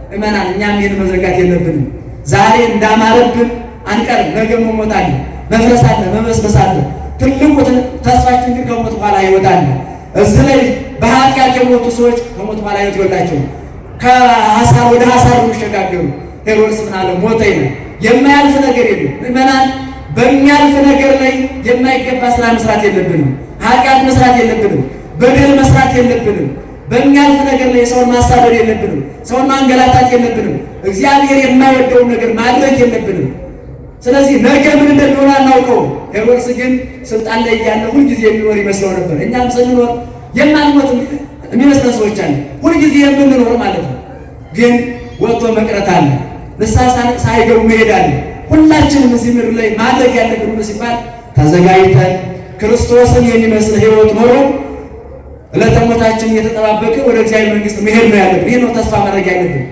እመናን እኛም ይህን መዘጋት የለብንም። ዛሬ እንዳማረብን አንቀርም። ነገ መሞት አለ፣ መፍረስ አለ፣ መመስመስ አለ። ትልቁ ተስፋችን ግን ከሞት በኋላ ሕይወት አለ። እዚህ ላይ በኃጢአት የሞቱ ሰዎች ከሞት በኋላ ሕይወት ይወላቸው ከሐሳር ወደ ሐሳር የሚሸጋገሩ። ሄሮድስ ምን አለ? ሞተ ይላል። የማያልፍ ነገር የለም። ምእመናን በሚያልፍ ነገር ላይ የማይገባ ስራ መስራት የለብንም። ኃጢአት መስራት የለብንም። በደል መስራት የለብንም። በሚያልፍ ነገር ላይ ሰውን ማሳደድ የለብንም። ሰውን ማንገላታት የለብንም። እግዚአብሔር የማይወደውን ነገር ማድረግ የለብንም። ስለዚህ ነገ ምን እንደሚሆን አናውቀው። ሄሮድስ ግን ስልጣን ላይ ያለ ሁልጊዜ የሚኖር ይመስለው ነበር። እኛም ስንኖር የማንሞት የሚመስለን ሰዎች አለ፣ ሁልጊዜ የምንኖር ማለት ነው። ግን ወጥቶ መቅረት አለ፣ ንስሐ ሳይገቡ መሄድ አለ። ሁላችንም እዚህ ምድር ላይ ማድረግ ያለብን ምን ሲባል ተዘጋጅተን ክርስቶስን የሚመስል ሕይወት ኖሮ ዕለተ ሞታችን እየተጠባበቅን ወደ እግዚአብሔር መንግሥት መሄድ ነው ያለብን። ይህ ነው ተስፋ ማድረግ ያለብን።